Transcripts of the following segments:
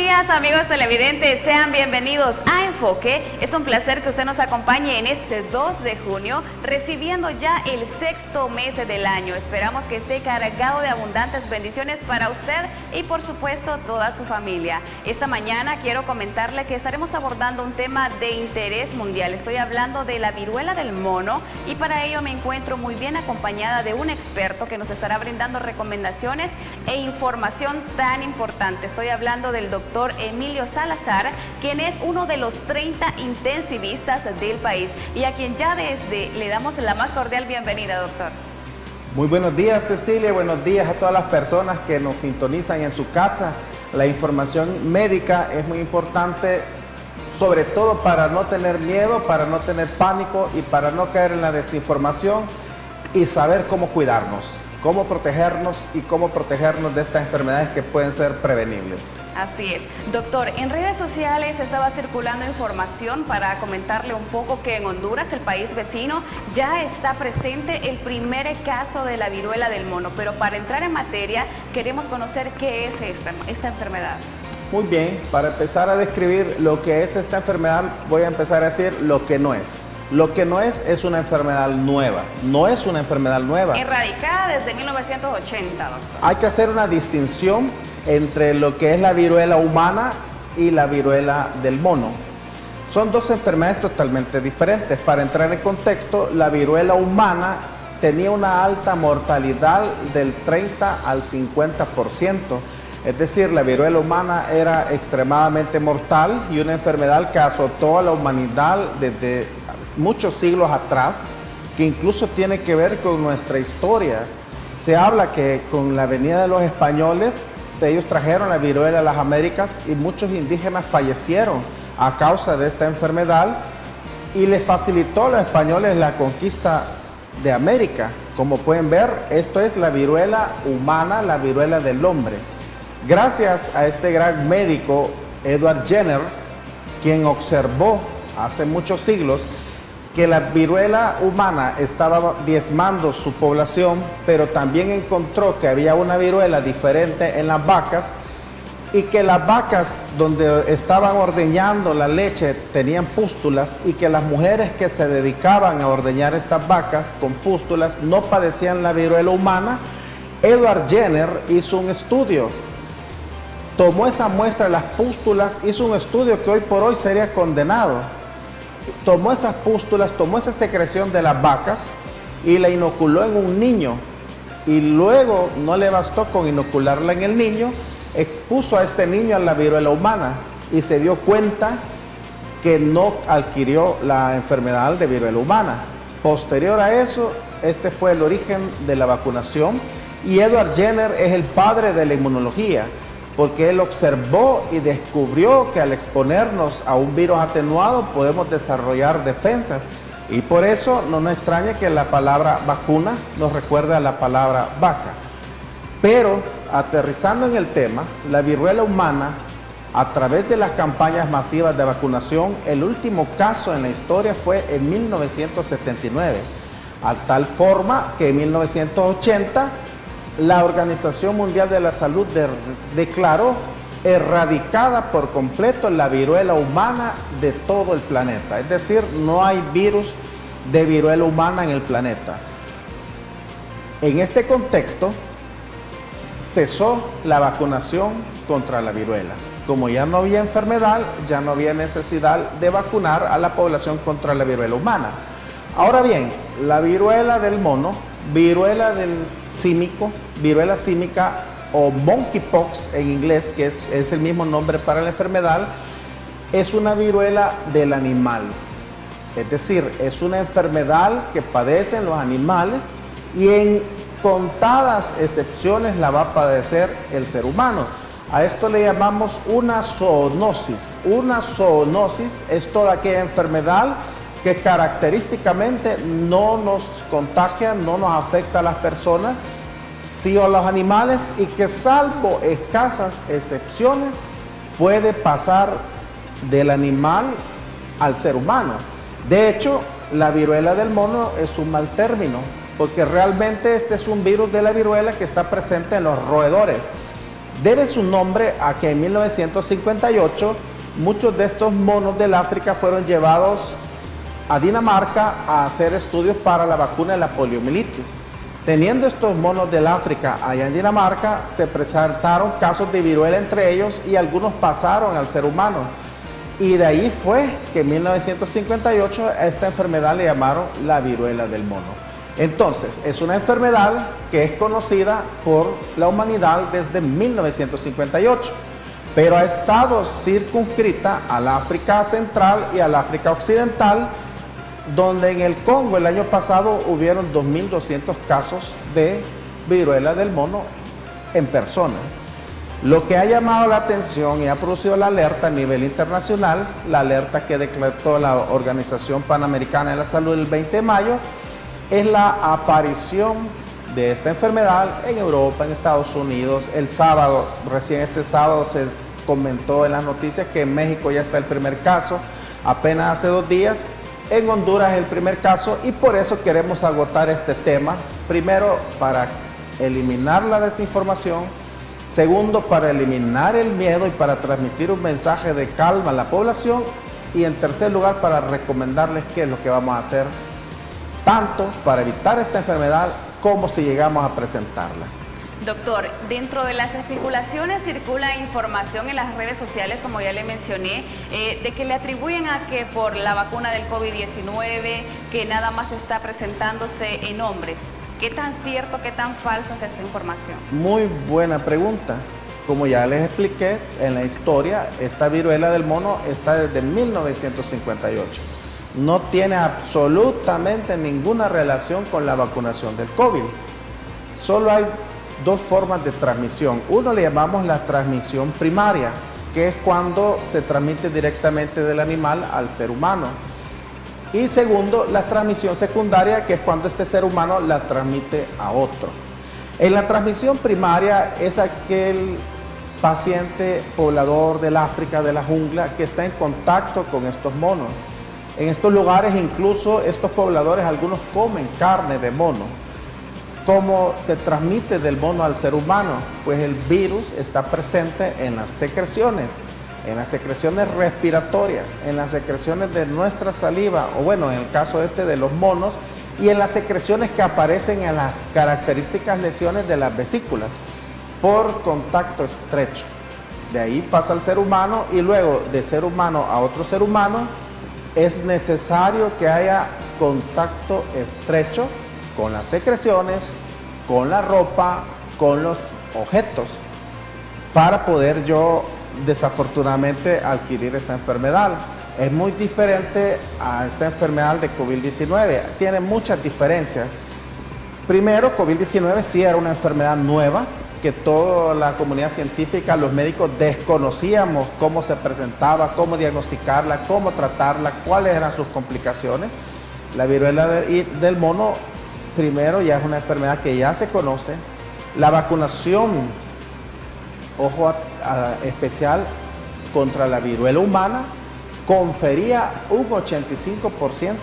días, amigos televidentes, sean bienvenidos a Enfoque. Es un placer que usted nos acompañe en este 2 de junio, recibiendo ya el 6º mes del año. Esperamos que esté cargado de abundantes bendiciones para usted y por supuesto toda su familia. Esta mañana quiero comentarle que estaremos abordando un tema de interés mundial. Estoy hablando de la viruela del mono y para ello me encuentro muy bien acompañada de un experto que nos estará brindando recomendaciones e información tan importante. Estoy hablando del doctor Emilio Salazar, quien es uno de los 30 intensivistas del país y a quien ya le damos la más cordial bienvenida, doctor. Muy buenos días, Cecilia, buenos días a todas las personas que nos sintonizan en su casa. La información médica es muy importante, sobre todo para no tener miedo, para no tener pánico y para no caer en la desinformación y saber cómo cuidarnos, cómo protegernos y cómo protegernos de estas enfermedades que pueden ser prevenibles. Así es. Doctor, en redes sociales estaba circulando información para comentarle un poco que en Honduras, el país vecino, ya está presente el primer caso de la viruela del mono. Pero para entrar en materia, queremos conocer qué es esta enfermedad. Muy bien, para empezar a describir lo que es esta enfermedad, voy a empezar a decir lo que no es. Lo que no es una enfermedad nueva, no es una enfermedad nueva. Erradicada desde 1980, doctor. Hay que hacer una distinción entre lo que es la viruela humana y la viruela del mono. Son dos enfermedades totalmente diferentes. Para entrar en contexto, la viruela humana tenía una alta mortalidad del 30 al 50%. Es decir, la viruela humana era extremadamente mortal y una enfermedad que azotó a la humanidad desde muchos siglos atrás, que incluso tiene que ver con nuestra historia. Se habla que con la venida de los españoles, ellos trajeron la viruela a las Américas y muchos indígenas fallecieron a causa de esta enfermedad y les facilitó a los españoles la conquista de América. Como pueden ver, esto es la viruela humana, la viruela del hombre. Gracias a este gran médico, Edward Jenner, quien observó hace muchos siglos que la viruela humana estaba diezmando su población, pero también encontró que había una viruela diferente en las vacas y que las vacas donde estaban ordeñando la leche tenían pústulas y que las mujeres que se dedicaban a ordeñar estas vacas con pústulas no padecían la viruela humana. Edward Jenner hizo un estudio, tomó esa muestra de las pústulas, hizo un estudio que hoy por hoy sería condenado. Tomó esas pústulas, tomó esa secreción de las vacas y la inoculó en un niño. Y luego no le bastó con inocularla en el niño, expuso a este niño a la viruela humana y se dio cuenta que no adquirió la enfermedad de viruela humana. Posterior a eso, este fue el origen de la vacunación y Edward Jenner es el padre de la inmunología, porque él observó y descubrió que al exponernos a un virus atenuado podemos desarrollar defensas y por eso no nos extraña que la palabra vacuna nos recuerde a la palabra vaca. Pero aterrizando en el tema, la viruela humana, a través de las campañas masivas de vacunación, el último caso en la historia fue en 1979, a tal forma que en 1980 la Organización Mundial de la Salud declaró erradicada por completo la viruela humana de todo el planeta. Es decir, no hay virus de viruela humana en el planeta. En este contexto, cesó la vacunación contra la viruela. Como ya no había enfermedad, ya no había necesidad de vacunar a la población contra la viruela humana. Ahora bien, la viruela del mono, viruela del símico, viruela símica o monkeypox en inglés, que es el mismo nombre para la enfermedad, es una viruela del animal. Es decir, es una enfermedad que padecen los animales y en contadas excepciones la va a padecer el ser humano. A esto le llamamos una zoonosis. Una zoonosis es toda aquella enfermedad que característicamente no nos contagia, no nos afecta a las personas, sí a los animales y que salvo escasas excepciones puede pasar del animal al ser humano. De hecho, la viruela del mono es un mal término porque realmente este es un virus de la viruela que está presente en los roedores. Debe su nombre a que en 1958 muchos de estos monos del África fueron llevados a Dinamarca a hacer estudios para la vacuna de la poliomielitis. Teniendo estos monos del África allá en Dinamarca, se presentaron casos de viruela entre ellos y algunos pasaron al ser humano. Y de ahí fue que en 1958 a esta enfermedad le llamaron la viruela del mono. Entonces, es una enfermedad que es conocida por la humanidad desde 1958, pero ha estado circunscrita al África Central y al África Occidental, donde en el Congo el año pasado hubieron 2.200 casos de viruela del mono en persona. Lo que ha llamado la atención y ha producido la alerta a nivel internacional, la alerta que declaró la Organización Panamericana de la Salud el 20 de mayo, es la aparición de esta enfermedad en Europa, en Estados Unidos. El sábado, recién este sábado se comentó en las noticias que en México ya está el primer caso, apenas hace 2 días. En Honduras el primer caso, y por eso queremos agotar este tema. Primero, para eliminar la desinformación. Segundo, para eliminar el miedo y para transmitir un mensaje de calma a la población. Y en tercer lugar, para recomendarles qué es lo que vamos a hacer, tanto para evitar esta enfermedad como si llegamos a presentarla. Doctor, dentro de las especulaciones circula información en las redes sociales, como ya le mencioné, de que le atribuyen a que por la vacuna del COVID-19, que nada más está presentándose en hombres. ¿Qué tan cierto, qué tan falso es esa información? Muy buena pregunta. Como ya les expliqué en la historia, esta viruela del mono está desde 1958. No tiene absolutamente ninguna relación con la vacunación del COVID. Solo hay 2 formas de transmisión. Uno le llamamos la transmisión primaria, que es cuando se transmite directamente del animal al ser humano. Y segundo, la transmisión secundaria, que es cuando este ser humano la transmite a otro. En la transmisión primaria es aquel paciente poblador del África, de la jungla, que está en contacto con estos monos. En estos lugares incluso estos pobladores, algunos comen carne de mono. ¿Cómo se transmite del mono al ser humano? Pues el virus está presente en las secreciones respiratorias, en las secreciones de nuestra saliva, o bueno, en el caso de los monos, y en las secreciones que aparecen en las características lesiones de las vesículas, por contacto estrecho. De ahí pasa al ser humano y luego de ser humano a otro ser humano, es necesario que haya contacto estrecho con las secreciones, con la ropa, con los objetos, para poder yo desafortunadamente adquirir esa enfermedad. Es muy diferente a esta enfermedad de COVID-19, tiene muchas diferencias. Primero, COVID-19 sí era una enfermedad nueva, que toda la comunidad científica, los médicos desconocíamos cómo se presentaba, cómo diagnosticarla, cómo tratarla, cuáles eran sus complicaciones. La viruela del mono, primero, ya es una enfermedad que ya se conoce. La vacunación, ojo especial, contra la viruela humana, confería un 85%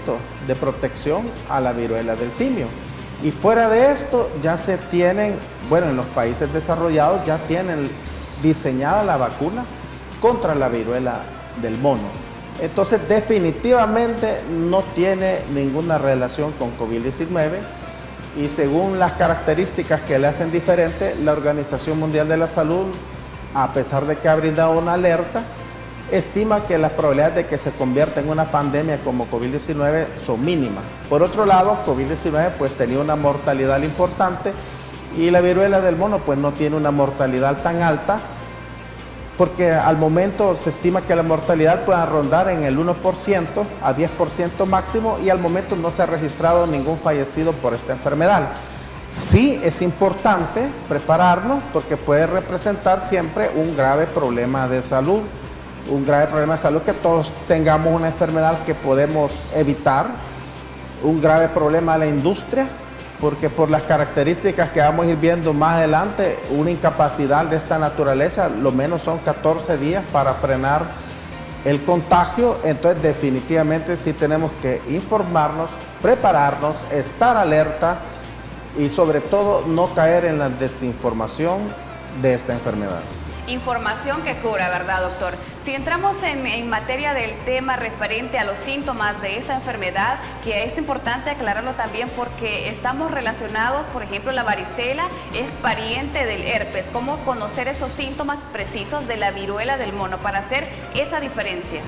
de protección a la viruela del simio. Y fuera de esto, ya se tienen, bueno, en los países desarrollados ya tienen diseñada la vacuna contra la viruela del mono. Entonces, definitivamente no tiene ninguna relación con COVID-19 y según las características que le hacen diferente, la Organización Mundial de la Salud, a pesar de que ha brindado una alerta, estima que las probabilidades de que se convierta en una pandemia como COVID-19 son mínimas. Por otro lado, COVID-19 pues tenía una mortalidad importante y la viruela del mono pues no tiene una mortalidad tan alta, porque al momento se estima que la mortalidad pueda rondar en el 1% a 10% máximo y al momento no se ha registrado ningún fallecido por esta enfermedad. Sí es importante prepararnos porque puede representar siempre un grave problema de salud. Que todos tengamos una enfermedad que podemos evitar, un grave problema a la industria, porque por las características que vamos a ir viendo más adelante, una incapacidad de esta naturaleza, lo menos son 14 días para frenar el contagio. Entonces definitivamente sí tenemos que informarnos, prepararnos, estar alerta y sobre todo no caer en la desinformación de esta enfermedad. Información que cura, ¿verdad, doctor? Si entramos en materia del tema referente a los síntomas de esta enfermedad, que es importante aclararlo también porque estamos relacionados, por ejemplo, la varicela es pariente del herpes. ¿Cómo conocer esos síntomas precisos de la viruela del mono para hacer esa diferencia?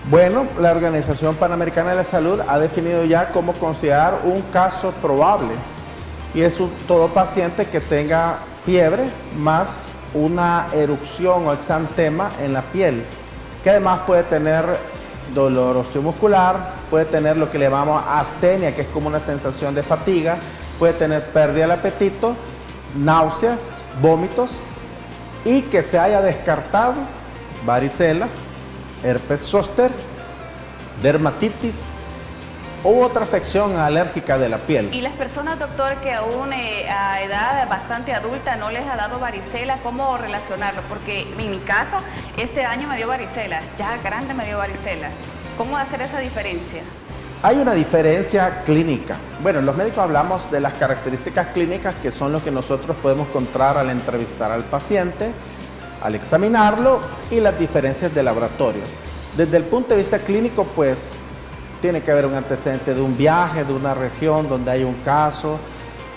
Bueno, la Organización Panamericana de la Salud ha definido ya cómo considerar un caso probable y es todo paciente que tenga fiebre más una erupción o exantema en la piel, que además puede tener dolor osteomuscular, puede tener lo que le llamamos astenia, que es como una sensación de fatiga, puede tener pérdida del apetito, náuseas, vómitos, y que se haya descartado varicela, herpes zóster, dermatitis u otra afección alérgica de la piel. Y las personas, doctor, que aún a edad bastante adulta no les ha dado varicela, ¿cómo relacionarlo? Porque en mi caso, este año me dio varicela, ya grande me dio varicela. ¿Cómo hacer esa diferencia? Hay una diferencia clínica. Bueno, los médicos hablamos de las características clínicas que son lo que nosotros podemos encontrar al entrevistar al paciente, al examinarlo y las diferencias de laboratorio. Desde el punto de vista clínico, pues, tiene que haber un antecedente de un viaje, de una región donde hay un caso,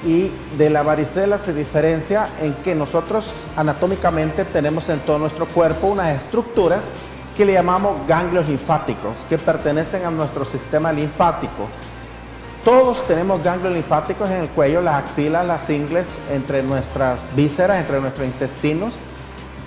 y de la varicela se diferencia en que nosotros anatómicamente tenemos en todo nuestro cuerpo una estructura que le llamamos ganglios linfáticos, que pertenecen a nuestro sistema linfático. Todos tenemos ganglios linfáticos en el cuello, las axilas, las ingles, entre nuestras vísceras, entre nuestros intestinos,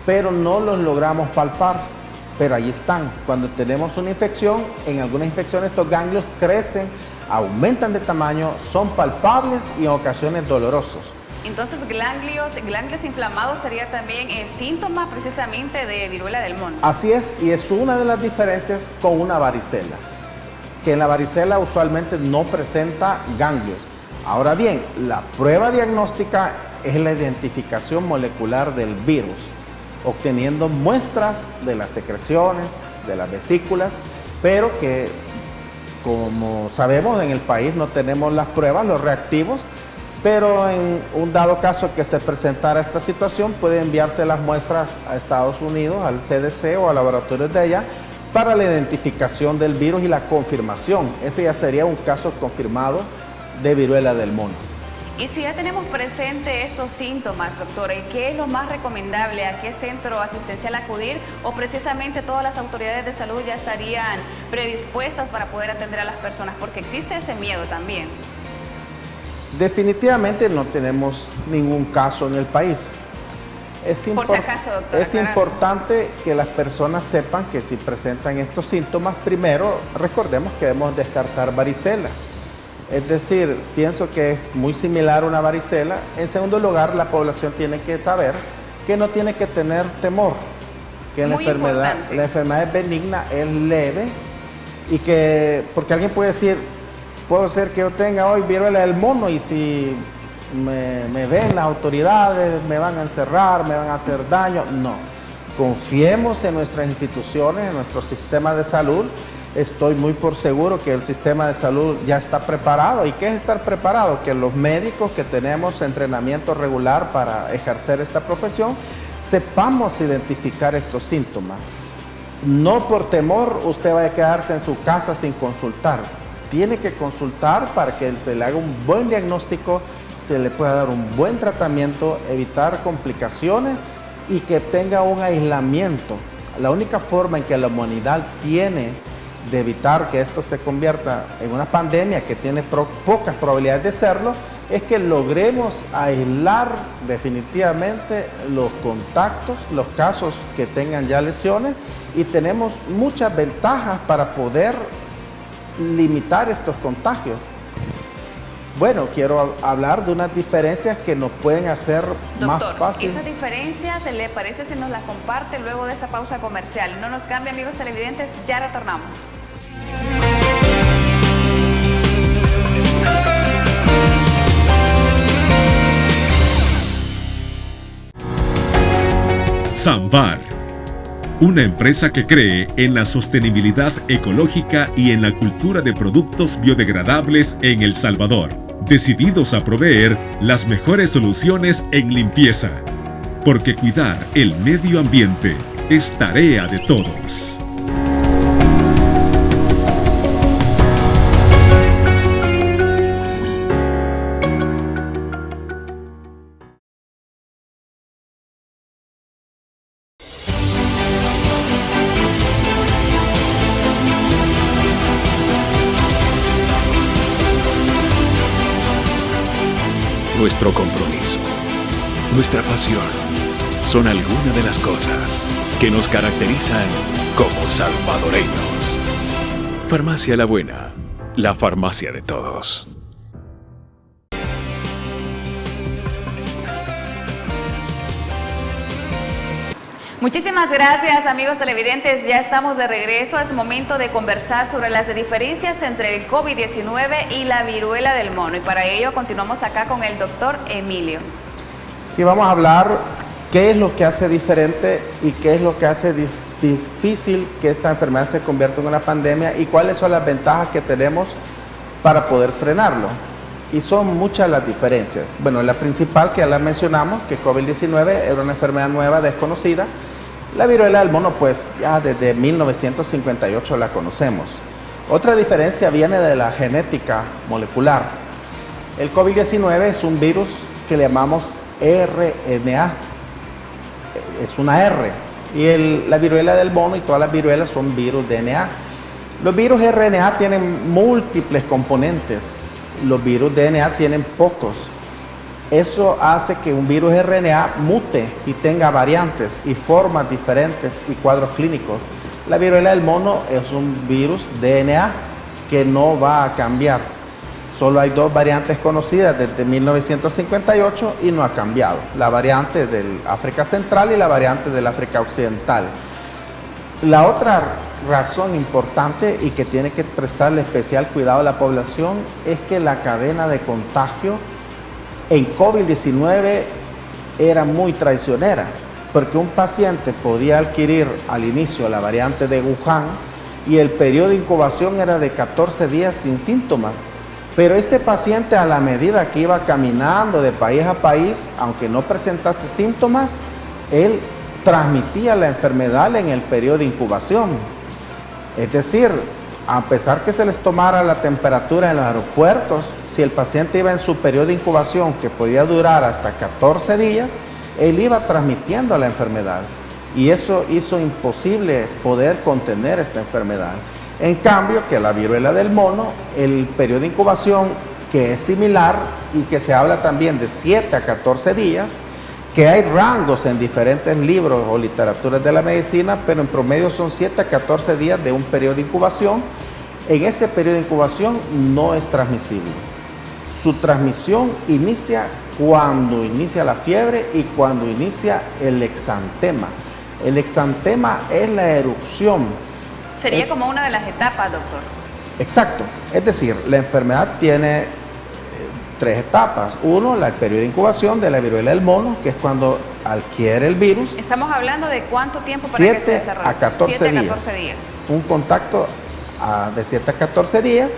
pero no los logramos palpar. Pero ahí están. Cuando tenemos una infección, en algunas infecciones estos ganglios crecen, aumentan de tamaño, son palpables y en ocasiones dolorosos. Entonces, ganglios inflamados sería también síntoma precisamente de viruela del mono. Así es, y es una de las diferencias con una varicela, que en la varicela usualmente no presenta ganglios. Ahora bien, la prueba diagnóstica es la identificación molecular del virus, obteniendo muestras de las secreciones, de las vesículas, pero que, como sabemos, en el país no tenemos las pruebas, los reactivos, pero en un dado caso que se presentara esta situación, puede enviarse las muestras a Estados Unidos, al CDC o a laboratorios de allá, para la identificación del virus y la confirmación. Ese ya sería un caso confirmado de viruela del mono. Y si ya tenemos presente estos síntomas, doctora, ¿qué es lo más recomendable? ¿A qué centro asistencial acudir? ¿O precisamente todas las autoridades de salud ya estarían predispuestas para poder atender a las personas? Porque existe ese miedo también. Definitivamente no tenemos ningún caso en el país. Por si acaso, doctora, es importante que las personas sepan que si presentan estos síntomas, primero recordemos que debemos descartar varicela. Es decir, pienso que es muy similar a una varicela. En segundo lugar, la población tiene que saber que no tiene que tener temor, que la enfermedad es benigna, es leve, y que, porque alguien puede decir, puede ser que yo tenga hoy viruela del mono y si me ven las autoridades, me van a encerrar, me van a hacer daño. No, confiemos en nuestras instituciones, en nuestro sistema de salud. Estoy muy por seguro que el sistema de salud ya está preparado. ¿Y qué es estar preparado? Que los médicos que tenemos entrenamiento regular para ejercer esta profesión, sepamos identificar estos síntomas. No por temor usted vaya a quedarse en su casa sin consultar. Tiene que consultar para que se le haga un buen diagnóstico, se le pueda dar un buen tratamiento, evitar complicaciones y que tenga un aislamiento. La única forma en que la humanidad tiene de evitar que esto se convierta en una pandemia que tiene pocas probabilidades de serlo, es que logremos aislar definitivamente los contactos, los casos que tengan ya lesiones, y tenemos muchas ventajas para poder limitar estos contagios. Bueno, quiero hablar de unas diferencias que nos pueden hacer más fácil. Esas diferencias, ¿le parece si nos las comparte luego de esta pausa comercial? No nos cambie, amigos televidentes, ya retornamos. Samvar, una empresa que cree en la sostenibilidad ecológica y en la cultura de productos biodegradables en El Salvador, decididos a proveer las mejores soluciones en limpieza, porque cuidar el medio ambiente es tarea de todos. Nuestro compromiso, nuestra pasión, son algunas de las cosas que nos caracterizan como salvadoreños. Farmacia La Buena, la farmacia de todos. Muchísimas gracias, amigos televidentes. Ya estamos de regreso. Es momento de conversar sobre las diferencias entre el COVID-19 y la viruela del mono. Y para ello continuamos acá con el doctor Emilio. Sí, vamos a hablar qué es lo que hace diferente y qué es lo que hace difícil que esta enfermedad se convierta en una pandemia y cuáles son las ventajas que tenemos para poder frenarlo. Y son muchas las diferencias. Bueno, la principal que ya la mencionamos, que COVID-19 era una enfermedad nueva, desconocida. La viruela del mono, pues ya desde 1958 la conocemos. Otra diferencia viene de la genética molecular. El COVID-19 es un virus que le llamamos RNA, es una R. Y la viruela del mono y todas las viruelas son virus DNA. Los virus RNA tienen múltiples componentes. Los virus DNA tienen pocos. Eso hace que un virus RNA mute y tenga variantes y formas diferentes y cuadros clínicos. La viruela del mono es un virus DNA que no va a cambiar. Solo hay dos variantes conocidas desde 1958 y no ha cambiado. La variante del África Central y la variante del África Occidental. La otra razón importante y que tiene que prestarle especial cuidado a la población es que la cadena de contagio en COVID-19 era muy traicionera, porque un paciente podía adquirir al inicio la variante de Wuhan y el periodo de incubación era de 14 días sin síntomas. Pero este paciente, a la medida que iba caminando de país a país, aunque no presentase síntomas, él transmitía la enfermedad en el periodo de incubación. Es decir, a pesar que se les tomara la temperatura en los aeropuertos, si el paciente iba en su periodo de incubación, que podía durar hasta 14 días, él iba transmitiendo la enfermedad. Y eso hizo imposible poder contener esta enfermedad. En cambio, que la viruela del mono, el periodo de incubación, que es similar y que se habla también de 7 a 14 días, que hay rangos en diferentes libros o literaturas de la medicina, pero en promedio son 7 a 14 días de un periodo de incubación. En ese periodo de incubación no es transmisible. Su transmisión inicia cuando inicia la fiebre y cuando inicia el exantema. El exantema es la erupción. Sería como una de las etapas, doctor. Exacto. Es decir, la enfermedad tiene 3 etapas. Uno, el periodo de incubación de la viruela del mono, que es cuando adquiere el virus. Estamos hablando de cuánto tiempo para que se desarrolle. 7 a 14 días. Un contacto de 7 a 14 días.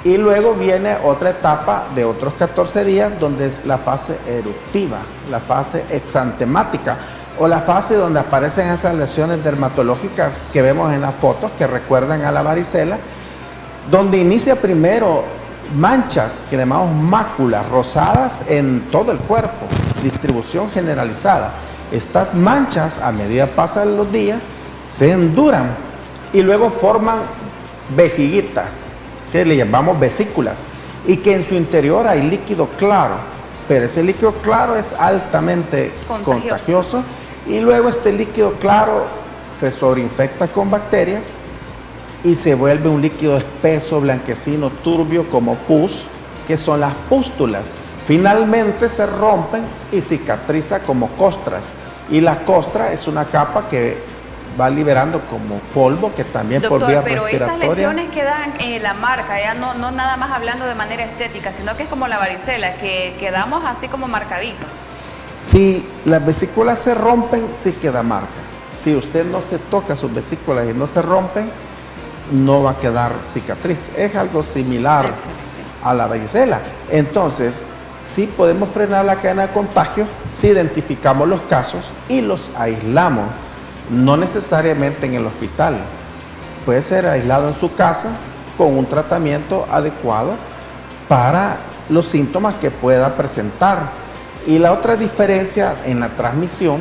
Y luego viene otra etapa de otros 14 días, donde es la fase eruptiva, la fase exantemática, o la fase donde aparecen esas lesiones dermatológicas que vemos en las fotos, que recuerdan a la varicela, donde inicia primero manchas que llamamos máculas rosadas en todo el cuerpo, distribución generalizada. Estas manchas, a medida que pasan los días, se enduran y luego forman vejiguitas, que le llamamos vesículas, y que en su interior hay líquido claro, pero ese líquido claro es altamente contagioso y luego este líquido claro se sobreinfecta con bacterias y se vuelve un líquido espeso, blanquecino, turbio, como pus, que son las pústulas. Finalmente se rompen y cicatriza como costras. Y la costra es una capa que va liberando como polvo, que también doctor, por vía pero respiratoria. Estas lesiones quedan en la marca, ya no nada más hablando de manera estética, sino que es como la varicela, que quedamos así como marcaditos. Si las vesículas se rompen, sí queda marca. Si usted no se toca sus vesículas y no se rompen, no va a quedar cicatriz. Es algo similar a la varicela. Entonces, sí podemos frenar la cadena de contagio si identificamos los casos y los aislamos, no necesariamente en el hospital. Puede ser aislado en su casa con un tratamiento adecuado para los síntomas que pueda presentar. Y la otra diferencia en la transmisión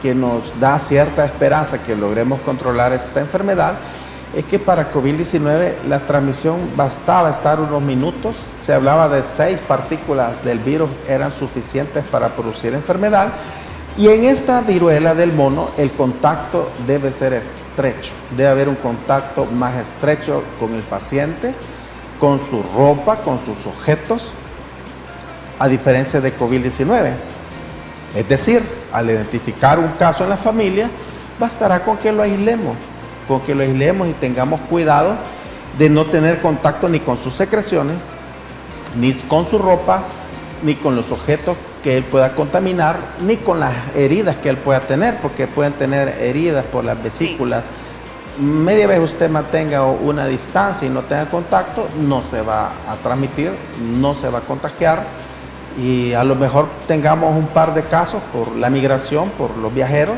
que nos da cierta esperanza que logremos controlar esta enfermedad es que para COVID-19 la transmisión bastaba estar unos minutos. Se hablaba de 6 partículas del virus eran suficientes para producir enfermedad. Y en esta viruela del mono el contacto debe ser estrecho. Debe haber un contacto más estrecho con el paciente, con su ropa, con sus objetos, a diferencia de COVID-19. Es decir, al identificar un caso en la familia, bastará con que lo aislemos y tengamos cuidado de no tener contacto ni con sus secreciones, ni con su ropa, ni con los objetos que él pueda contaminar, ni con las heridas que él pueda tener, porque pueden tener heridas por las vesículas. Media vez usted mantenga una distancia y no tenga contacto, no se va a transmitir, no se va a contagiar, y a lo mejor tengamos un par de casos por la migración, por los viajeros,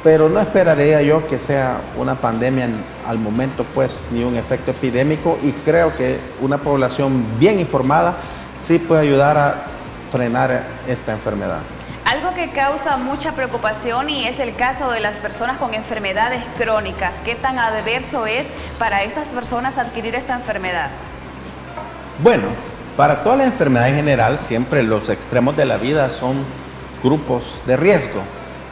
pero no esperaría yo que sea una pandemia al momento, pues, ni un efecto epidémico, y creo que una población bien informada sí puede ayudar a frenar esta enfermedad. Algo que causa mucha preocupación y es el caso de las personas con enfermedades crónicas. ¿Qué tan adverso es para estas personas adquirir esta enfermedad? Bueno, para toda la enfermedad en general, siempre los extremos de la vida son grupos de riesgo.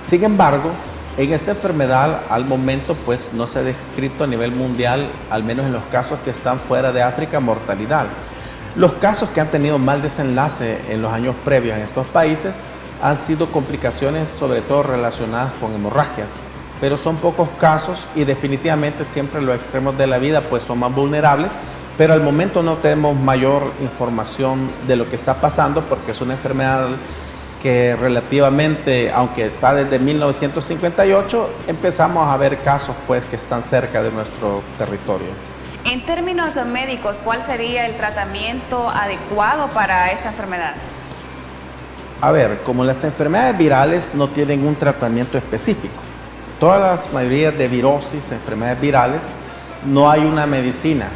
Sin embargo, en esta enfermedad, al momento, pues no se ha descrito a nivel mundial, al menos en los casos que están fuera de África, mortalidad. Los casos que han tenido mal desenlace en los años previos en estos países han sido complicaciones sobre todo relacionadas con hemorragias, pero son pocos casos y definitivamente siempre los extremos de la vida pues son más vulnerables, pero al momento no tenemos mayor información de lo que está pasando porque es una enfermedad que relativamente, aunque está desde 1958, empezamos a ver casos pues que están cerca de nuestro territorio. En términos médicos, ¿cuál sería el tratamiento adecuado para esta enfermedad? A ver, como las enfermedades virales no tienen un tratamiento específico, todas las mayorías de virosis, enfermedades virales, no hay una medicina.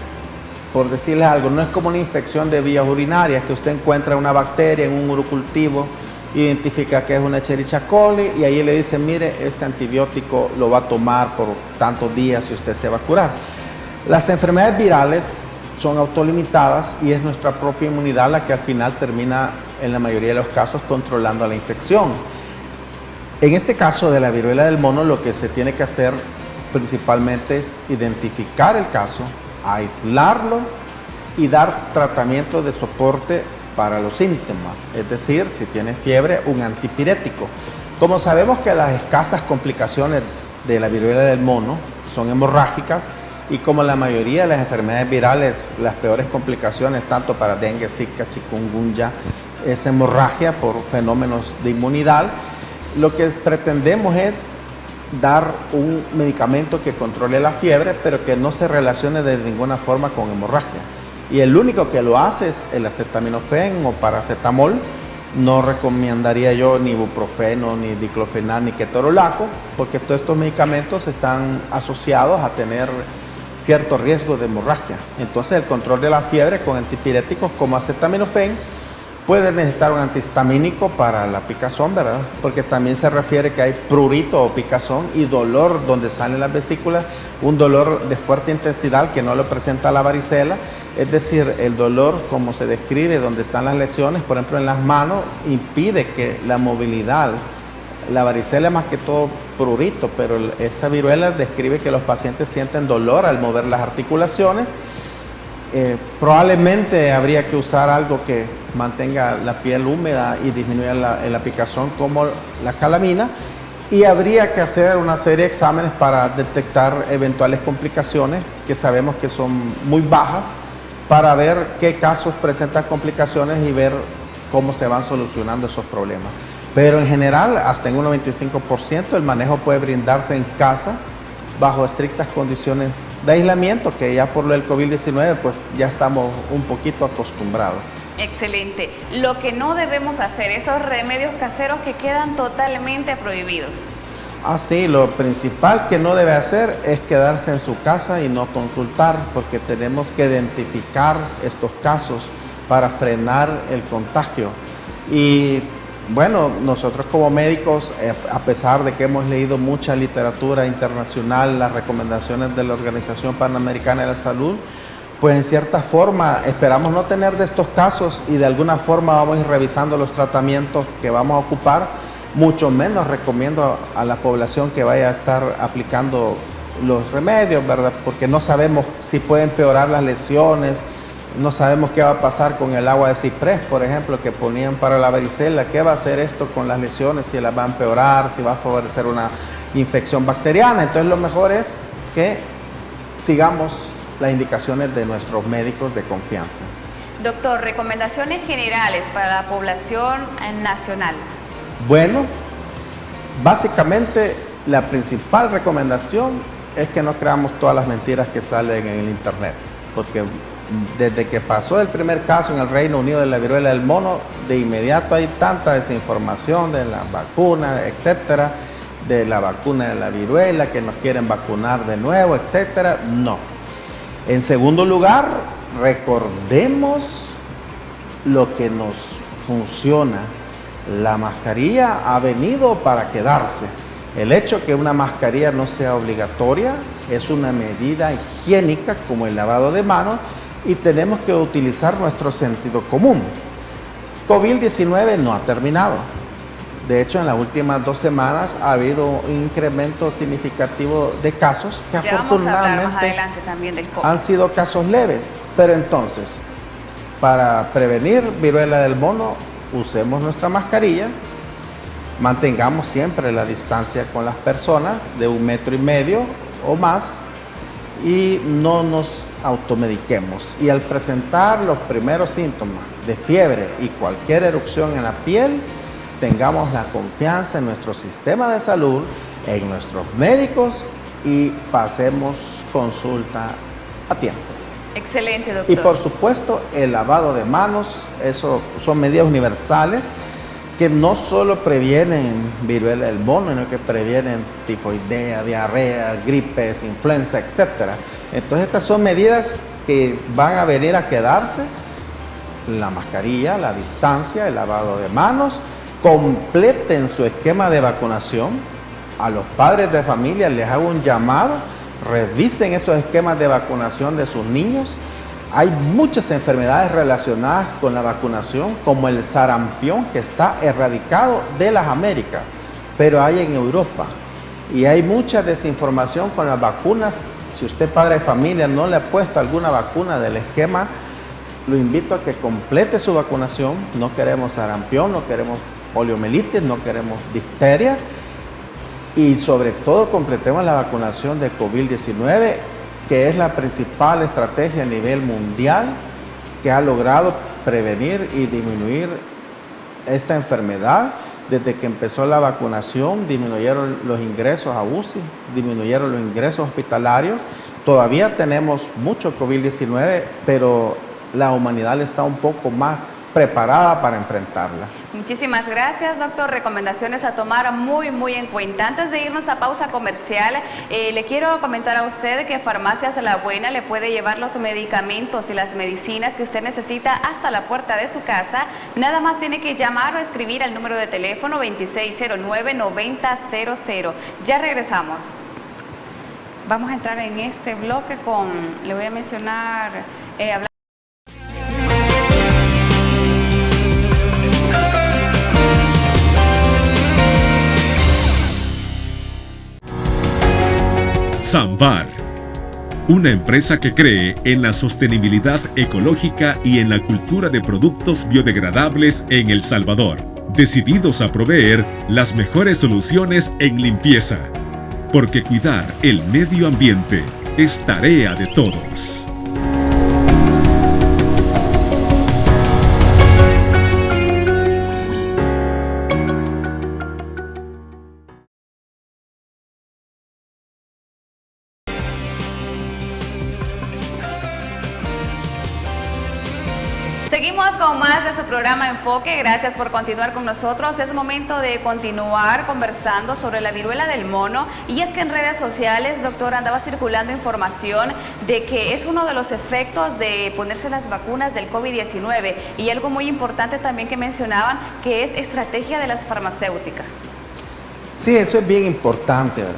Por decirles algo, no es como una infección de vías urinarias que usted encuentra una bacteria en un urocultivo, identifica que es una Escherichia coli y ahí le dice, mire, este antibiótico lo va a tomar por tantos días y usted se va a curar. Las enfermedades virales son autolimitadas y es nuestra propia inmunidad la que al final termina, en la mayoría de los casos, controlando la infección. En este caso de la viruela del mono, lo que se tiene que hacer principalmente es identificar el caso, aislarlo y dar tratamiento de soporte para los síntomas, es decir, si tiene fiebre, un antipirético. Como sabemos que las escasas complicaciones de la viruela del mono son hemorrágicas y como la mayoría de las enfermedades virales, las peores complicaciones tanto para dengue, zika, chikungunya, es hemorragia por fenómenos de inmunidad, lo que pretendemos es dar un medicamento que controle la fiebre, pero que no se relacione de ninguna forma con hemorragia. Y el único que lo hace es el acetaminofén o paracetamol. No recomendaría yo ni ibuprofeno, ni diclofenac, ni ketorolaco, porque todos estos medicamentos están asociados a tener cierto riesgo de hemorragia. Entonces el control de la fiebre con antipiréticos como acetaminofén, puede necesitar un antihistamínico para la picazón, ¿verdad? Porque también se refiere que hay prurito o picazón y dolor donde salen las vesículas, un dolor de fuerte intensidad que no lo presenta la varicela. Es decir, el dolor, como se describe, donde están las lesiones, por ejemplo en las manos, impide que la movilidad, la varicela más que todo prurito, pero esta viruela describe que los pacientes sienten dolor al mover las articulaciones. Probablemente habría que usar algo que mantenga la piel húmeda y disminuya la picazón como la calamina, y habría que hacer una serie de exámenes para detectar eventuales complicaciones que sabemos que son muy bajas, para ver qué casos presentan complicaciones y ver cómo se van solucionando esos problemas. Pero en general, hasta en un 95%, el manejo puede brindarse en casa bajo estrictas condiciones de aislamiento, que ya por lo del COVID-19 pues ya estamos un poquito acostumbrados. Excelente. Lo que no debemos hacer, esos remedios caseros que quedan totalmente prohibidos. Así, lo principal que no debe hacer es quedarse en su casa y no consultar, porque tenemos que identificar estos casos para frenar el contagio. Y bueno, nosotros como médicos, a pesar de que hemos leído mucha literatura internacional, las recomendaciones de la Organización Panamericana de la Salud, pues en cierta forma esperamos no tener de estos casos y de alguna forma vamos a ir revisando los tratamientos que vamos a ocupar. Mucho menos recomiendo a la población que vaya a estar aplicando los remedios, ¿verdad? Porque no sabemos si puede empeorar las lesiones, no sabemos qué va a pasar con el agua de ciprés, por ejemplo, que ponían para la varicela. ¿Qué va a hacer esto con las lesiones? Si las va a empeorar, si va a favorecer una infección bacteriana. Entonces lo mejor es que sigamos las indicaciones de nuestros médicos de confianza. Doctor, recomendaciones generales para la población nacional. Bueno, básicamente la principal recomendación es que no creamos todas las mentiras que salen en el internet, porque desde que pasó el primer caso en el Reino Unido de la viruela del mono, de inmediato hay tanta desinformación de la vacuna, etcétera, de la vacuna de la viruela, que nos quieren vacunar de nuevo, etcétera. No. En segundo lugar, recordemos lo que nos funciona. La mascarilla ha venido para quedarse. El hecho que una mascarilla no sea obligatoria es una medida higiénica como el lavado de manos y tenemos que utilizar nuestro sentido común. COVID-19 no ha terminado. De hecho, en las últimas 2 semanas ha habido un incremento significativo de casos que afortunadamente han sido casos leves. Pero entonces, para prevenir viruela del mono, usemos nuestra mascarilla, mantengamos siempre la distancia con las personas de 1,5 metros o más y no nos automediquemos. Y al presentar los primeros síntomas de fiebre y cualquier erupción en la piel, tengamos la confianza en nuestro sistema de salud, en nuestros médicos y pasemos consulta a tiempo. Excelente, doctor. Y por supuesto, el lavado de manos, eso son medidas universales que no solo previenen viruela del mono, sino que previenen tifoidea, diarrea, gripes, influenza, etc. Entonces, estas son medidas que van a venir a quedarse: la mascarilla, la distancia, el lavado de manos. Completen su esquema de vacunación. A los padres de familia les hago un llamado: revisen esos esquemas de vacunación de sus niños. Hay muchas enfermedades relacionadas con la vacunación, como el sarampión, que está erradicado de las Américas, pero hay en Europa. Y hay mucha desinformación con las vacunas. Si usted, padre de familia, no le ha puesto alguna vacuna del esquema, lo invito a que complete su vacunación. No queremos sarampión, no queremos poliomielitis, no queremos difteria. Y sobre todo completemos la vacunación de COVID-19, que es la principal estrategia a nivel mundial que ha logrado prevenir y disminuir esta enfermedad. Desde que empezó la vacunación, disminuyeron los ingresos a UCI, disminuyeron los ingresos hospitalarios. Todavía tenemos mucho COVID-19, pero la humanidad está un poco más preparada para enfrentarla. Muchísimas gracias, doctor. Recomendaciones a tomar muy en cuenta. Antes de irnos a pausa comercial, le quiero comentar a usted que Farmacias La Buena le puede llevar los medicamentos y las medicinas que usted necesita hasta la puerta de su casa. Nada más tiene que llamar o escribir al número de teléfono 2609-9000. Ya regresamos. Vamos a entrar en este bloque con, le voy a mencionar, Samvar, una empresa que cree en la sostenibilidad ecológica y en la cultura de productos biodegradables en El Salvador, decididos a proveer las mejores soluciones en limpieza, porque cuidar el medio ambiente es tarea de todos. Seguimos con más de su programa Enfoque. Gracias por continuar con nosotros. Es momento de continuar conversando sobre la viruela del mono. Y es que en redes sociales, doctor, andaba circulando información de que es uno de los efectos de ponerse las vacunas del COVID-19. Y algo muy importante también que mencionaban, que es estrategia de las farmacéuticas. Sí, eso es bien importante, ¿verdad?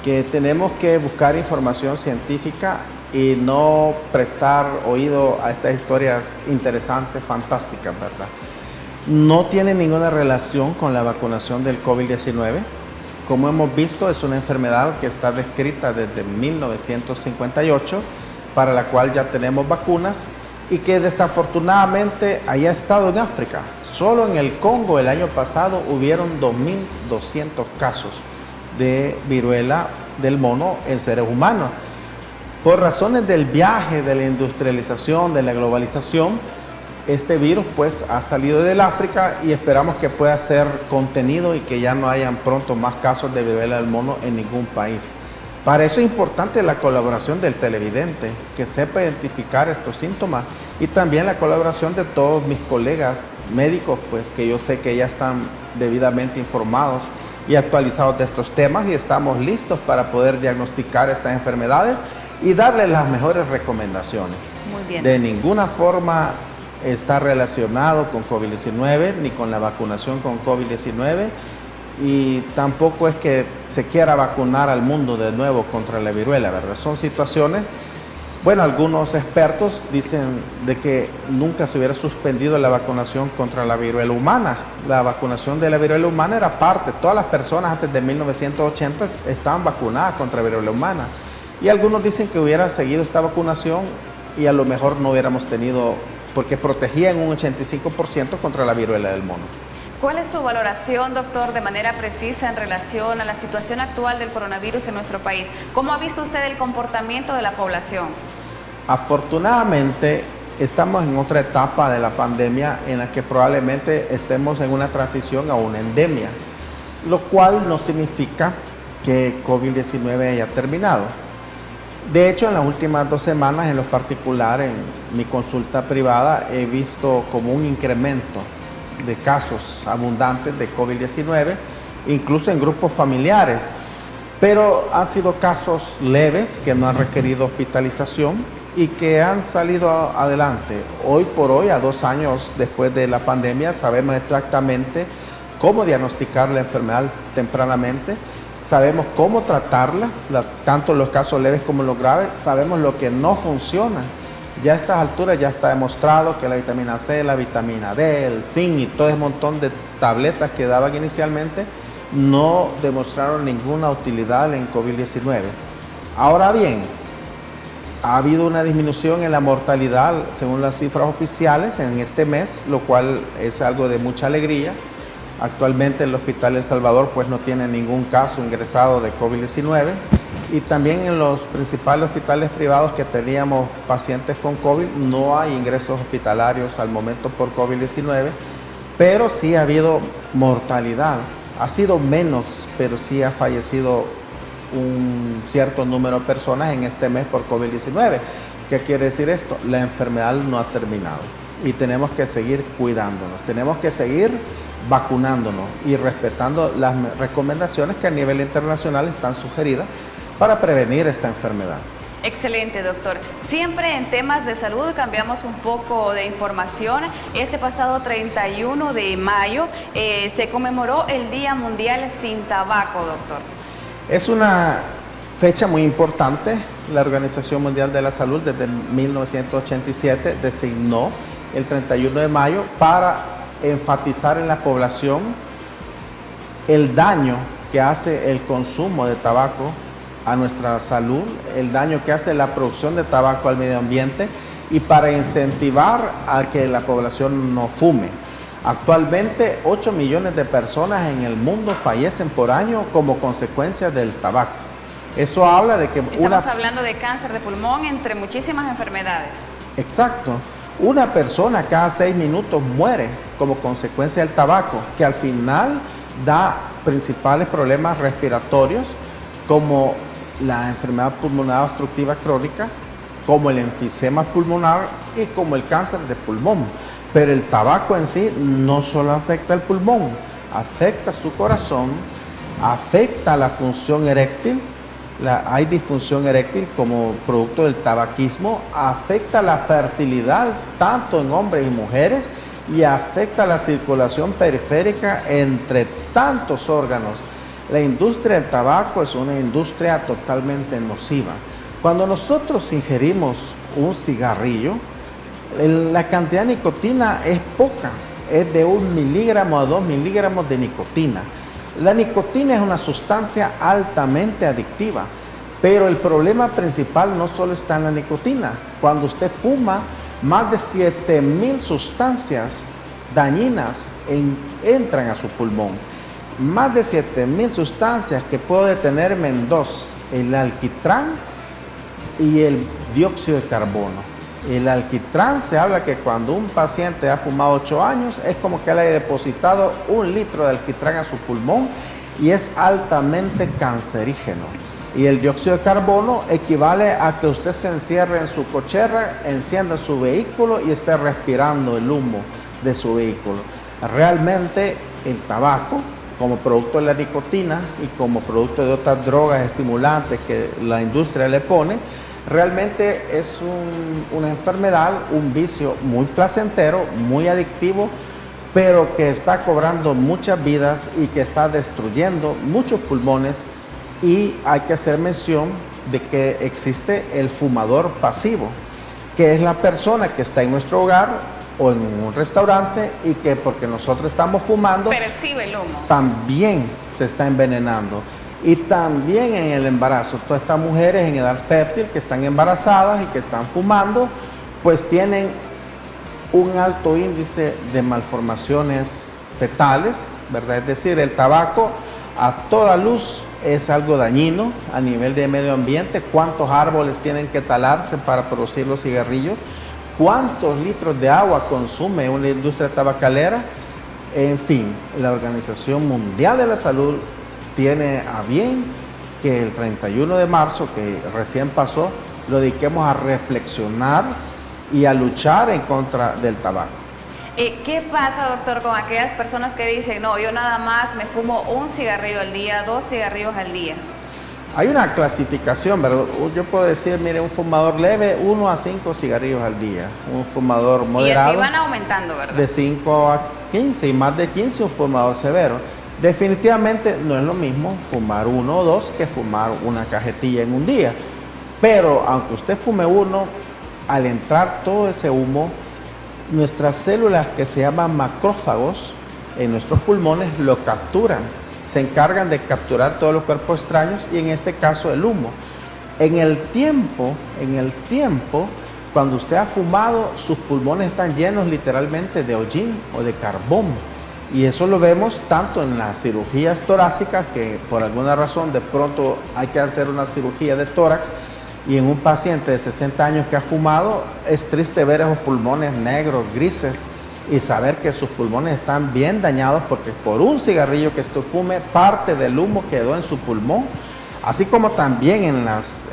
Que tenemos que buscar información científica y no prestar oído a estas historias interesantes, fantásticas, ¿verdad? No tiene ninguna relación con la vacunación del COVID-19. Como hemos visto, es una enfermedad que está descrita desde 1958, para la cual ya tenemos vacunas y que desafortunadamente haya estado en África. Solo en el Congo el año pasado hubieron 2.200 casos de viruela del mono en seres humanos. Por razones del viaje, de la industrialización, de la globalización, este virus pues ha salido del África y esperamos que pueda ser contenido y que ya no hayan pronto más casos de viruela del mono en ningún país. Para eso es importante la colaboración del televidente, que sepa identificar estos síntomas, y también la colaboración de todos mis colegas médicos, pues que yo sé que ya están debidamente informados y actualizados de estos temas y estamos listos para poder diagnosticar estas enfermedades y darles las mejores recomendaciones. Muy bien. De ninguna forma está relacionado con COVID-19 ni con la vacunación con COVID-19 y tampoco es que se quiera vacunar al mundo de nuevo contra la viruela, ¿verdad? Son situaciones, bueno, algunos expertos dicen de que nunca se hubiera suspendido la vacunación contra la viruela humana. La vacunación de la viruela humana era parte, todas las personas antes de 1980 estaban vacunadas contra la viruela humana. Y algunos dicen que hubiera seguido esta vacunación y a lo mejor no hubiéramos tenido, porque protegían un 85% contra la viruela del mono. ¿Cuál es su valoración, doctor, de manera precisa en relación a la situación actual del coronavirus en nuestro país? ¿Cómo ha visto usted el comportamiento de la población? Afortunadamente, estamos en otra etapa de la pandemia en la que probablemente estemos en una transición a una endemia, lo cual no significa que COVID-19 haya terminado. De hecho, en las últimas 2 semanas, en lo particular, en mi consulta privada, he visto como un incremento de casos abundantes de COVID-19, incluso en grupos familiares, pero han sido casos leves que no han requerido hospitalización y que han salido adelante. Hoy por hoy, a 2 años después de la pandemia, sabemos exactamente cómo diagnosticar la enfermedad tempranamente, sabemos cómo tratarla, tanto los casos leves como los graves, sabemos lo que no funciona. Ya a estas alturas ya está demostrado que la vitamina C, la vitamina D, el zinc y todo ese montón de tabletas que daban inicialmente no demostraron ninguna utilidad en COVID-19. Ahora bien, ha habido una disminución en la mortalidad según las cifras oficiales en este mes, lo cual es algo de mucha alegría. Actualmente el Hospital El Salvador pues no tiene ningún caso ingresado de COVID-19 y también en los principales hospitales privados que teníamos pacientes con COVID no hay ingresos hospitalarios al momento por COVID-19, pero sí ha habido mortalidad. Ha sido menos, pero sí ha fallecido un cierto número de personas en este mes por COVID-19. ¿Qué quiere decir esto? La enfermedad no ha terminado y tenemos que seguir cuidándonos, tenemos que seguir vacunándonos y respetando las recomendaciones que a nivel internacional están sugeridas para prevenir esta enfermedad. Excelente, doctor. Siempre en temas de salud cambiamos un poco de información. Este pasado 31 de mayo se conmemoró el Día Mundial Sin Tabaco, doctor. Es una fecha muy importante. La Organización Mundial de la Salud desde 1987 designó el 31 de mayo para enfatizar en la población el daño que hace el consumo de tabaco a nuestra salud, el daño que hace la producción de tabaco al medio ambiente y para incentivar a que la población no fume. Actualmente 8 millones de personas en el mundo fallecen por año como consecuencia del tabaco. Eso habla de que estamos hablando de cáncer de pulmón, entre muchísimas enfermedades. Exacto. Una persona cada 6 minutos muere como consecuencia del tabaco, que al final da principales problemas respiratorios como la enfermedad pulmonar obstructiva crónica, como el enfisema pulmonar y como el cáncer de pulmón. Pero el tabaco en sí no solo afecta el pulmón, afecta su corazón, afecta la función eréctil. Hay disfunción eréctil como producto del tabaquismo, afecta la fertilidad tanto en hombres y mujeres y afecta la circulación periférica entre tantos órganos. La industria del tabaco es una industria totalmente nociva. Cuando nosotros ingerimos un cigarrillo, la cantidad de nicotina es poca, es de 1 miligramo a 2 miligramos de nicotina. La nicotina es una sustancia altamente adictiva, pero el problema principal no solo está en la nicotina. Cuando usted fuma, más de 7,000 sustancias dañinas entran a su pulmón. Más de 7,000 sustancias que puedo detenerme en dos: el alquitrán y el dióxido de carbono. El alquitrán, se habla que cuando un paciente ha fumado 8 años, es como que le haya depositado 1 litro de alquitrán a su pulmón y es altamente cancerígeno. Y el dióxido de carbono equivale a que usted se encierre en su cochera, encienda su vehículo y esté respirando el humo de su vehículo. Realmente el tabaco, como producto de la nicotina y como producto de otras drogas estimulantes que la industria le pone, realmente es una enfermedad, un vicio muy placentero, muy adictivo, pero que está cobrando muchas vidas y que está destruyendo muchos pulmones. Y hay que hacer mención de que existe el fumador pasivo, que es la persona que está en nuestro hogar o en un restaurante y que porque nosotros estamos fumando, percibe el humo, también se está envenenando. Y también en el embarazo, todas estas mujeres en edad fértil que están embarazadas y que están fumando, pues tienen un alto índice de malformaciones fetales, ¿verdad? Es decir, el tabaco a toda luz es algo dañino a nivel de medio ambiente. ¿Cuántos árboles tienen que talarse para producir los cigarrillos? ¿Cuántos litros de agua consume una industria tabacalera? En fin, la Organización Mundial de la Salud tiene a bien que el 31 de marzo, que recién pasó, lo dediquemos a reflexionar y a luchar en contra del tabaco. ¿Qué pasa, doctor, con aquellas personas que dicen, no, yo nada más me fumo 1 cigarrillo al día, 2 cigarrillos al día? Hay una clasificación, ¿verdad? Yo puedo decir, mire, un fumador leve, 1 a 5 cigarrillos al día. Un fumador moderado, y así van aumentando, ¿verdad? De 5 a 15 y más de 15 un fumador severo. Definitivamente no es lo mismo fumar 1 o 2 que fumar una cajetilla en un día. Pero aunque usted fume 1, al entrar todo ese humo, nuestras células que se llaman macrófagos en nuestros pulmones lo capturan. Se encargan de capturar todos los cuerpos extraños y en este caso el humo. En el tiempo, cuando usted ha fumado, sus pulmones están llenos literalmente de hollín o de carbón. Y eso lo vemos tanto en las cirugías torácicas, que por alguna razón de pronto hay que hacer una cirugía de tórax, y en un paciente de 60 años que ha fumado, es triste ver esos pulmones negros, grises, y saber que sus pulmones están bien dañados porque por un cigarrillo que esto fume, parte del humo quedó en su pulmón, así como también en las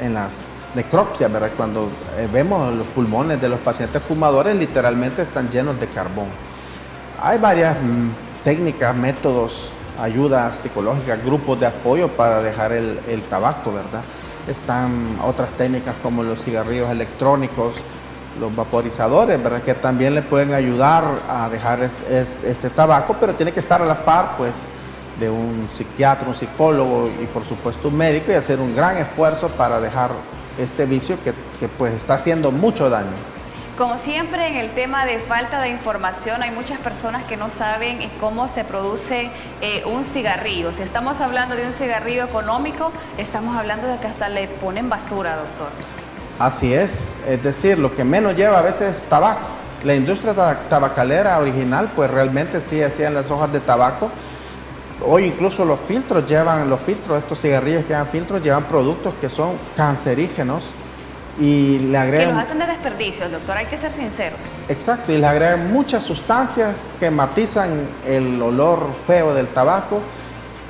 necropsias, ¿verdad? Cuando vemos los pulmones de los pacientes fumadores, literalmente están llenos de carbón. Hay varias técnicas, métodos, ayudas psicológicas, grupos de apoyo para dejar el tabaco, ¿verdad? Están otras técnicas como los cigarrillos electrónicos, los vaporizadores, ¿verdad? Que también le pueden ayudar a dejar este tabaco, pero tiene que estar a la par, pues, de un psiquiatra, un psicólogo y por supuesto un médico, y hacer un gran esfuerzo para dejar este vicio que pues está haciendo mucho daño. Como siempre en el tema de falta de información, hay muchas personas que no saben cómo se produce un cigarrillo. Si estamos hablando de un cigarrillo económico, estamos hablando de que hasta le ponen basura, doctor. Así es decir, lo que menos lleva a veces es tabaco. La industria tabacalera original, pues realmente sí hacían las hojas de tabaco. Hoy incluso los filtros de estos cigarrillos que llevan filtros, llevan productos que son cancerígenos. Y le agregan, que los hacen de desperdicio, doctor, hay que ser sinceros. Exacto, y le agregan muchas sustancias que matizan el olor feo del tabaco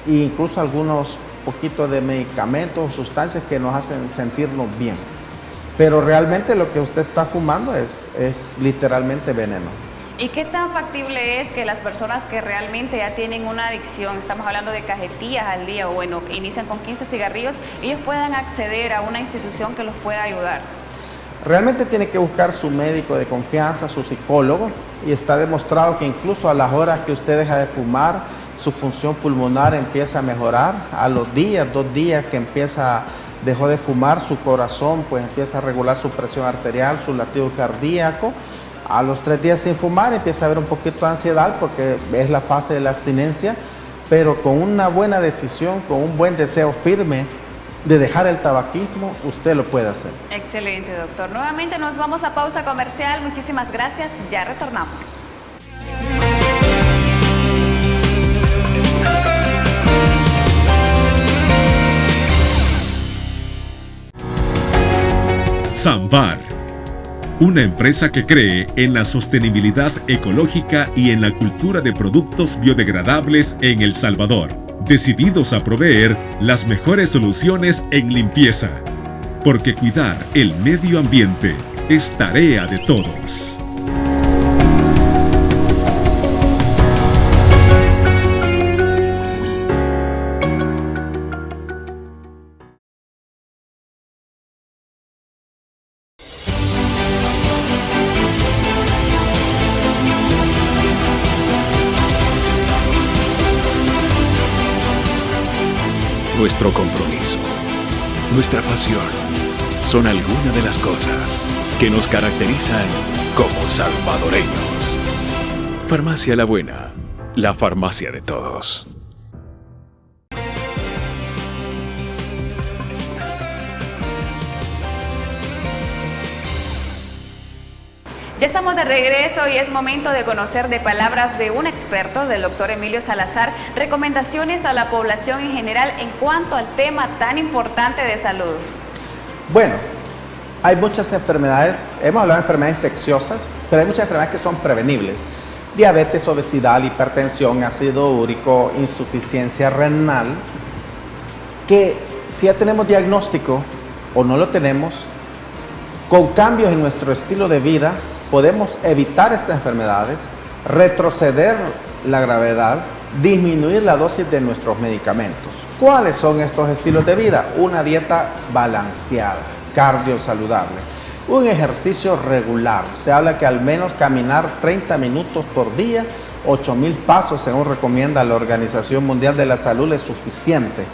e incluso algunos poquitos de medicamentos, sustancias que nos hacen sentirnos bien. Pero realmente lo que usted está fumando es literalmente veneno. ¿Y qué tan factible es que las personas que realmente ya tienen una adicción, estamos hablando de cajetillas al día o bueno, inician con 15 cigarrillos, ellos puedan acceder a una institución que los pueda ayudar? Realmente tiene que buscar su médico de confianza, su psicólogo, y está demostrado que incluso a las horas que usted deja de fumar, su función pulmonar empieza a mejorar. A los días, 2 días que dejó de fumar, su corazón pues empieza a regular su presión arterial, su latido cardíaco. A los 3 días sin fumar empieza a haber un poquito de ansiedad porque es la fase de la abstinencia, pero con una buena decisión, con un buen deseo firme de dejar el tabaquismo, usted lo puede hacer. Excelente, doctor. Nuevamente nos vamos a pausa comercial. Muchísimas gracias. Ya retornamos. Sambar, una empresa que cree en la sostenibilidad ecológica y en la cultura de productos biodegradables en El Salvador, decididos a proveer las mejores soluciones en limpieza, porque cuidar el medio ambiente es tarea de todos. Nuestro compromiso, nuestra pasión, son algunas de las cosas que nos caracterizan como salvadoreños. Farmacia La Buena, la farmacia de todos. Ya estamos de regreso y es momento de conocer de palabras de un experto, del doctor Emilio Salazar, recomendaciones a la población en general en cuanto al tema tan importante de salud. Bueno, hay muchas enfermedades, hemos hablado de enfermedades infecciosas, pero hay muchas enfermedades que son prevenibles. Diabetes, obesidad, hipertensión, ácido úrico, insuficiencia renal, que si ya tenemos diagnóstico o no lo tenemos, con cambios en nuestro estilo de vida, podemos evitar estas enfermedades, retroceder la gravedad, disminuir la dosis de nuestros medicamentos. ¿Cuáles son estos estilos de vida? Una dieta balanceada, cardio saludable, un ejercicio regular. Se habla que al menos caminar 30 minutos por día, 8,000 pasos según recomienda la Organización Mundial de la Salud es suficiente.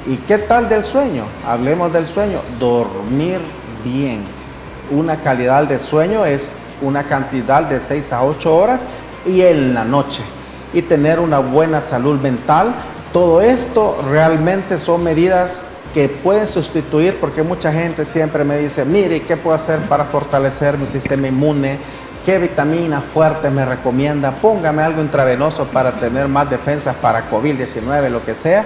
¿Y qué tal del sueño? Hablemos del sueño. Dormir bien. Una calidad de sueño es una cantidad de 6 a 8 horas y en la noche. Y tener una buena salud mental. Todo esto realmente son medidas que pueden sustituir, porque mucha gente siempre me dice, mire, ¿qué puedo hacer para fortalecer mi sistema inmune? ¿Qué vitaminas fuertes me recomienda? Póngame algo intravenoso para tener más defensas para COVID-19, lo que sea.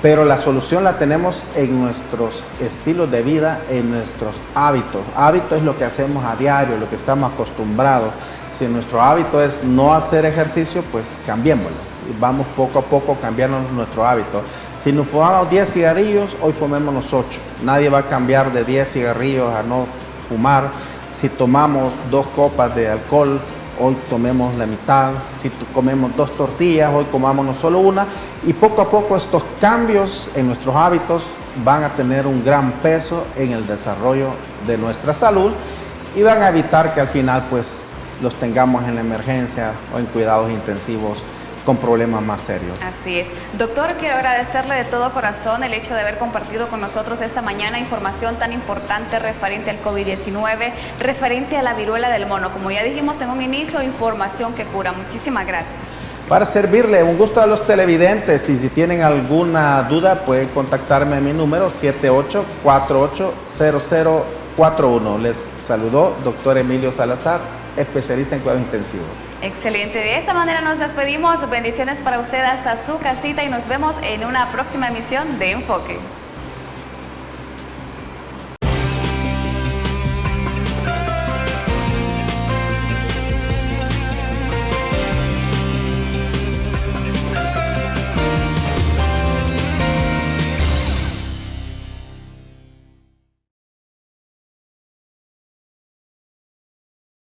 Pero la solución la tenemos en nuestros estilos de vida, en nuestros hábitos. Hábito es lo que hacemos a diario, lo que estamos acostumbrados. Si nuestro hábito es no hacer ejercicio, pues cambiémoslo. Y vamos poco a poco cambiando nuestro hábito. Si nos fumamos 10 cigarrillos, hoy fumémonos 8. Nadie va a cambiar de 10 cigarrillos a no fumar. Si tomamos 2 copas de alcohol, hoy tomemos la mitad. Si comemos 2 tortillas, hoy comámonos solo una. Y poco a poco estos cambios en nuestros hábitos van a tener un gran peso en el desarrollo de nuestra salud y van a evitar que al final pues los tengamos en la emergencia o en cuidados intensivos con problemas más serios. Así es. Doctor, quiero agradecerle de todo corazón el hecho de haber compartido con nosotros esta mañana información tan importante referente al COVID-19, referente a la viruela del mono. Como ya dijimos en un inicio, información que cura. Muchísimas gracias. Para servirle, un gusto a los televidentes, y si tienen alguna duda pueden contactarme a mi número 78480041. Les saludó doctor Emilio Salazar, especialista en cuidados intensivos. Excelente, de esta manera nos despedimos, bendiciones para usted hasta su casita y nos vemos en una próxima emisión de Enfoque.